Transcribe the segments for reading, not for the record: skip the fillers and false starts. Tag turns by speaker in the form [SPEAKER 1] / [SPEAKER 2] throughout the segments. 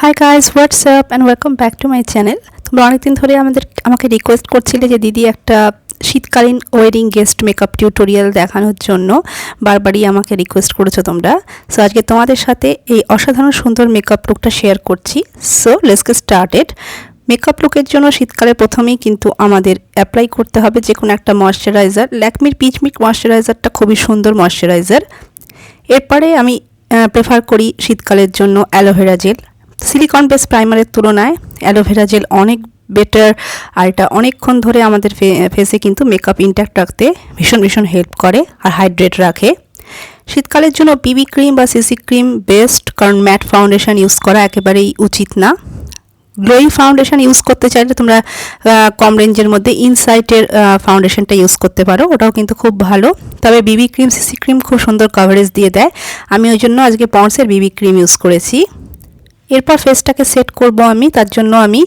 [SPEAKER 1] Hi guys, WhatsApp and welcome back to my channel. তোমরা অনেকদিন ধরে আমাকে রিকোয়েস্ট করছিলে যে দিদি একটা শীতকালীন ওয়েডিং গেস্ট মেকআপ টিউটোরিয়াল দেখানোর জন্য বারবারই আমাকে রিকোয়েস্ট করেছো তোমরা। সো আজকে তোমাদের সাথে এই অসাধারণ সুন্দর মেকআপ লুকটা শেয়ার করছি। So let's get started. Makeup লুকের জন্য শীতকালে প্রথমেই কিন্তু আমাদের অ্যাপ্লাই করতে হবে যে কোনো একটা ময়শ্চারাইজার। ল্যাকমির পিচ মিল্ক ময়শ্চারাইজারটা খুবই সুন্দর ময়শ্চারাইজার। এরপরে আমি প্রেফার করি শীতকালের জন্য অ্যালোভেরা জেল। সিলিকন বেস প্রাইমারের তুলনায় অ্যালোভেরা জেল অনেক বেটার, আর এটা অনেকক্ষণ ধরে আমাদের ফেসে কিন্তু মেকআপ ইনট্যাক্ট রাখতে ভীষণ হেল্প করে আর হাইড্রেট রাখে। শীতকালের জন্য বিবি ক্রিম বা সিসি ক্রিম বেস্ট, কারণ ম্যাট ফাউন্ডেশন ইউজ করা একেবারেই উচিত না। গ্লোয়ি ফাউন্ডেশন ইউজ করতে চাইলে তোমরা কম রেঞ্জের মধ্যে ইনসাইটের ফাউন্ডেশনটা ইউজ করতে পারো, ওটাও কিন্তু খুব ভালো। তবে বিবি ক্রিম সিসি ক্রিম খুব সুন্দর কভারেজ দিয়ে দেয়। আমি ওই জন্য আজকে পন্ডসের বিবি ক্রিম ইউজ করেছি। এরপর ফেসটাকে সেট করব আমি, তার জন্য আমি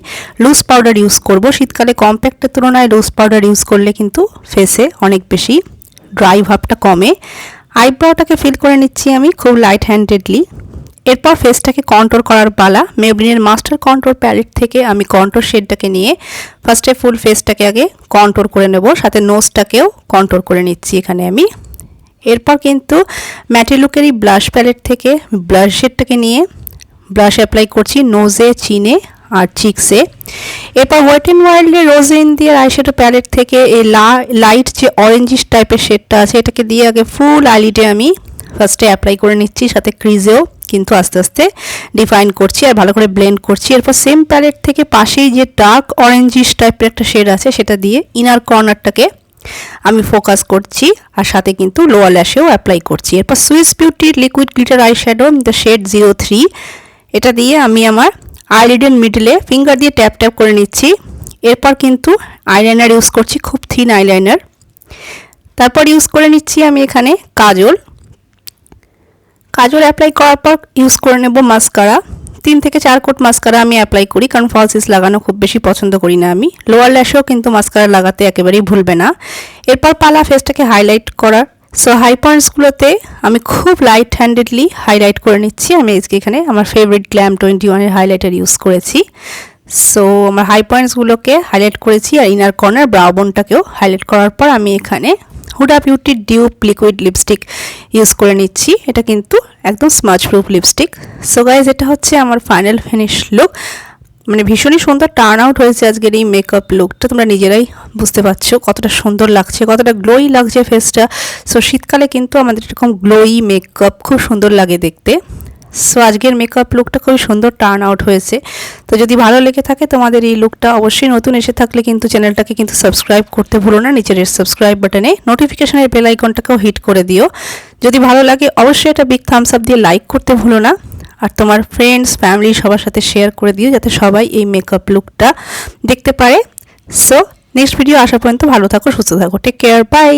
[SPEAKER 1] লুজ পাউডার ইউজ করব। শীতকালে কম্প্যাক্টের তুলনায় লুজ পাউডার ইউজ করলে কিন্তু ফেসে অনেক বেশি ড্রাই ভাবটা কমে। আইব্রোটাকে ফিল করে নিচ্ছি আমি খুব লাইট হ্যান্ডেডলি। এরপর ফেসটাকে কন্ট্রোল করার পালা। মেবলিনের মাস্টার কন্ট্রোল প্যালেট থেকে আমি কন্ট্রোল শেডটাকে নিয়ে ফার্স্টে ফুল ফেসটাকে আগে কন্ট্রোল করে নেব, সাথে নোজটাকেও কন্ট্রোল করে নিচ্ছি এখানে আমি। এরপর কিন্তু ম্যাটি লুকেরই ব্লাশ প্যালেট থেকে ব্লাশ শেডটাকে নিয়ে ব্লাশ অ্যাপ্লাই করছি নোজে, চিনে আর চিক্সে। এরপর ওয়েট অ্যান্ড ওয়াইল্ডের রোজ ইন্ডিয়ার আইশ্যাডো প্যালেট থেকে এই লাইট যে অরেঞ্জিশ টাইপের শেডটা আছে এটাকে দিয়ে আগে ফুল আইলিডে আমি ফার্স্টে অ্যাপ্লাই করে নিচ্ছি, সাথে ক্রিজেও কিন্তু আস্তে আস্তে ডিফাইন করছি আর ভালো করে ব্লেন্ড করছি। এরপর সেম প্যালেট থেকে পাশেই যে ডার্ক অরেঞ্জিশ টাইপের একটা শেড আছে সেটা দিয়ে ইনার কর্নারটাকে আমি ফোকাস করছি আর সাথে কিন্তু লোয়ার ল্যাশেও অ্যাপ্লাই করছি। এরপর সুইস বিউটির liquid glitter eyeshadow the shade 03, এটা দিয়ে আমি আমার আইলিডের মিডলে ফিঙ্গার দিয়ে ট্যাপ ট্যাপ করে নিচ্ছি। এরপর কিন্তু আইলাইনার ইউজ করছি, খুব থিন আইলাইনার। তারপর ইউজ করে নিচ্ছি আমি এখানে কাজল অ্যাপ্লাই করার পর ইউজ করে নেব মাস্কারা। 3 থেকে 4 কোট মাস্কারা আমি অ্যাপ্লাই করি, কারণ ফলসিস লাগানো খুব বেশি পছন্দ করি না আমি। লোয়ার ল্যাশেও কিন্তু মাস্কারা লাগাতে একেবারেই ভুলবে না। এরপর পালা ফেসটাকে হাইলাইট করার। সো হাই পয়েন্টসগুলোতে আমি খুব লাইট হ্যান্ডেডলি হাইলাইট করে নিচ্ছি। আমি আজকে এখানে আমার ফেভারিট গ্ল্যাম 21-এর হাইলাইটার ইউজ করেছি। সো আমার হাই পয়েন্টসগুলোকে হাইলাইট করেছি আর ইনার কর্নার ব্রাউ বোনটাকেও হাইলাইট করার পর আমি এখানে হুডা বিউটির ডিউপ লিকুইড লিপস্টিক ইউজ করে নিচ্ছি। এটা কিন্তু একদম smudge proof lipstick. So guys, এটা হচ্ছে আমার ফাইনাল ফিনিশ লুক। মানে ভীষণই সুন্দর টার্ন আউট হয়েছে আজকের এই মেকআপ লুকটা। তোমরা নিজেরাই বুঝতে পারছো কতটা সুন্দর লাগছে, কতটা গ্লোই লাগছে ফেসটা। সো শীতকালে কিন্তু আমাদের এরকম গ্লোই মেকআপ খুব সুন্দর লাগে দেখতে। সো আজকের মেকআপ লুকটা খুবই সুন্দর টার্ন আউট হয়েছে। তো যদি ভালো লেগে থাকে তোমাদের এই লুকটা, অবশ্যই নতুন এসে থাকলে কিন্তু চ্যানেলটাকে কিন্তু সাবস্ক্রাইব করতে ভুলো না। নিচের সাবস্ক্রাইব বাটনে নোটিফিকেশনের বেল আইকনটাকেও হিট করে দিও। যদি ভালো লাগে অবশ্যই এটা বিগ থামস আপ দিয়ে লাইক করতে ভুলো না, আর তোমার ফ্রেন্ডস ফ্যামিলি সবার সাথে শেয়ার করে দিও যাতে সবাই এই মেকআপ লুকটা দেখতে পারে। সো নেক্সট ভিডিও আসা পর্যন্ত ভালো থাকো, সুস্থ থাকো, টেক কেয়ার, বাই।